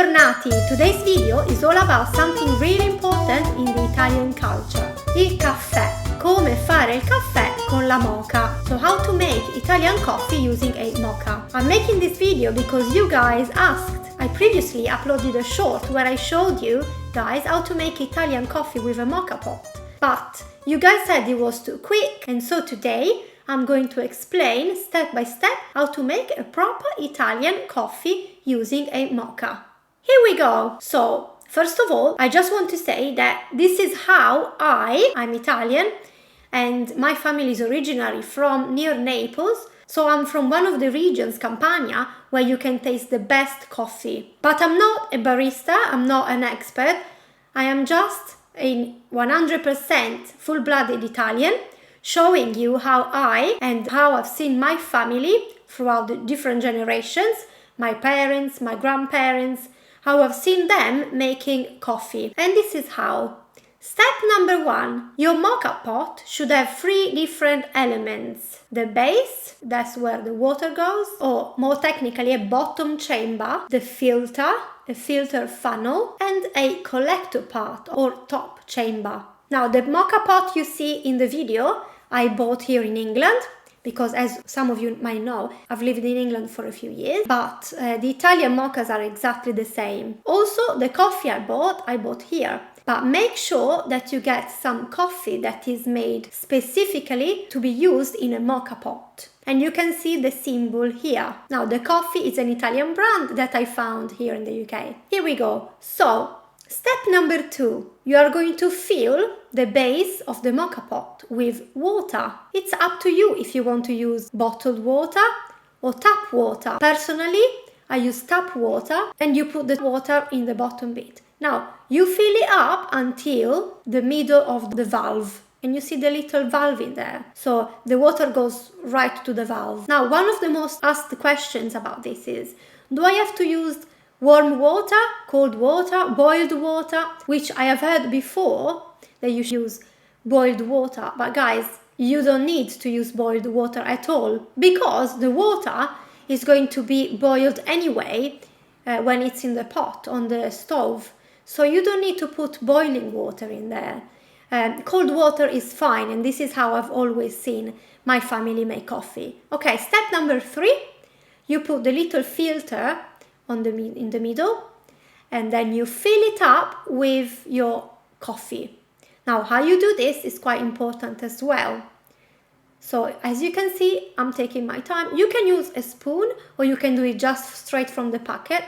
Bentornati! Today's video is all about something really important in the Italian culture. Il caffè. Come fare il caffè con la moka. So how to make Italian coffee using a moka. I'm making this video because you guys asked. I previously uploaded a short where I showed you guys how to make Italian coffee with a MOKA pot. But you guys said it was too quick, and so today I'm going to explain step by step how to make a proper Italian coffee using a moka. Here we go. So, first of all, I just want to say that this is how I'm Italian and my family is originally from near Naples. So I'm from one of the regions, Campania, where you can taste the best coffee. But I'm not a barista, I'm not an expert. I am just a 100% full-blooded Italian, showing you how I've seen my family throughout the different generations, my parents, my grandparents, how I've seen them making coffee. And this is how. Step number 1, your moka pot should have 3 different elements. The base, that's where the water goes, or more technically a bottom chamber, the filter, a filter funnel, and a collector part or top chamber. Now the moka pot you see in the video, I bought here in England, because as some of you might know, I've lived in England for a few years, but the Italian mokas are exactly the same. Also, the coffee I bought here. But make sure that you get some coffee that is made specifically to be used in a moka pot. And you can see the symbol here. Now, the coffee is an Italian brand that I found here in the UK. Here we go. So, step number 2. You are going to fill the base of the moka pot with water. It's up to you if you want to use bottled water or tap water. Personally, I use tap water, and you put the water in the bottom bit. Now, you fill it up until the middle of the valve. And you see the little valve in there. So the water goes right to the valve. Now, one of the most asked questions about this is, do I have to use warm water, cold water, boiled water? Which I have heard before that you should use boiled water. But guys, you don't need to use boiled water at all, because the water is going to be boiled anyway when it's in the pot on the stove. So you don't need to put boiling water in there. Cold water is fine, and this is how I've always seen my family make coffee. Okay, step number 3, you put the little filter in the middle, and then you fill it up with your coffee. Now, how you do this is quite important as well. So, as you can see, I'm taking my time. You can use a spoon, or you can do it just straight from the packet,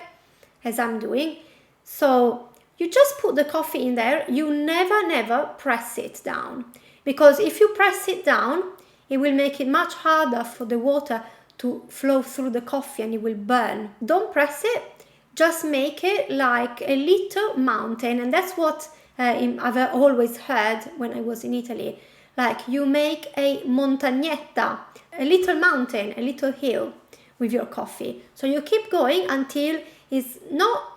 as I'm doing. So, you just put the coffee in there. You never press it down, because if you press it down, it will make it much harder for the water to flow through the coffee and it will burn. Don't press it, just make it like a little mountain. And that's what I've always heard when I was in Italy. Like, you make a montagnetta, a little mountain, a little hill with your coffee. So you keep going until it's not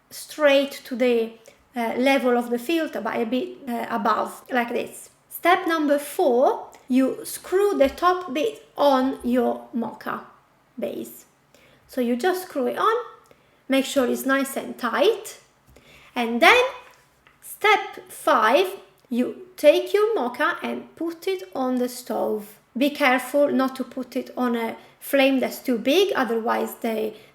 straight to the level of the filter, but a bit above, like this. Step number 4, you screw the top bit on your moka base. So you just screw it on, make sure it's nice and tight. And then step 5, you take your moka and put it on the stove. Be careful not to put it on a flame that's too big, otherwise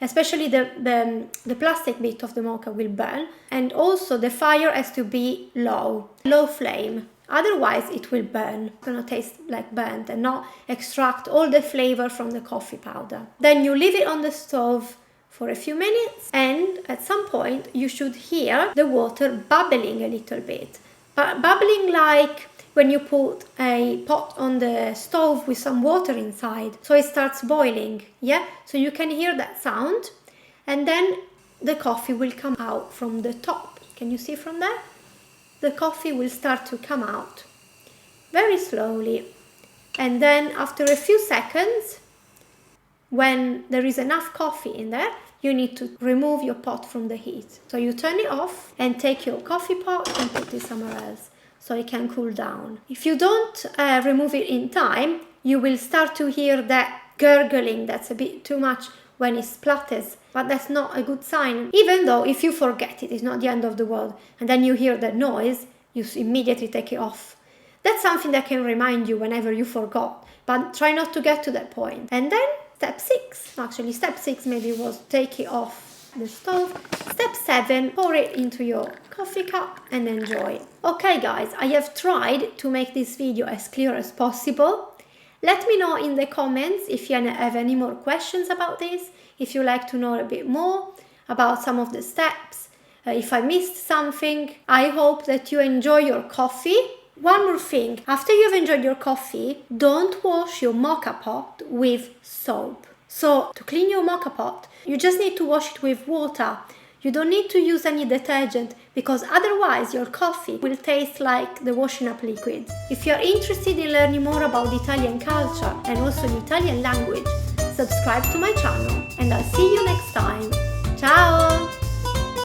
especially the plastic bit of the moka will burn. And also the fire has to be low flame, otherwise it will burn. It's gonna taste like burnt and not extract all the flavor from the coffee powder. Then you leave it on the stove for a few minutes, and at some point you should hear the water bubbling a little bit. Bubbling like when you put a pot on the stove with some water inside, so it starts boiling, yeah? So you can hear that sound, and then the coffee will come out from the top. Can you see from there? The coffee will start to come out very slowly. And then after a few seconds, when there is enough coffee in there, you need to remove your pot from the heat. So you turn it off and take your coffee pot and put it somewhere else, so it can cool down. If you don't remove it in time, you will start to hear that gurgling that's a bit too much when it splatters, but that's not a good sign. Even though if you forget it, it's not the end of the world, and then you hear that noise, you immediately take it off. That's something that can remind you whenever you forgot, but try not to get to that point. And then step 6 maybe was take it off the stove. Step 7, pour it into your coffee cup and enjoy. Okay guys, I have tried to make this video as clear as possible. Let me know in the comments if you have any more questions about this, if you like to know a bit more about some of the steps, if I missed something. I hope that you enjoy your coffee. One more thing, after you've enjoyed your coffee, don't wash your moka pot with soap. So to clean your moka pot, you just need to wash it with water. You don't need to use any detergent because otherwise your coffee will taste like the washing up liquid. If you're interested in learning more about the Italian culture and also the Italian language, subscribe to my channel and I'll see you next time. Ciao!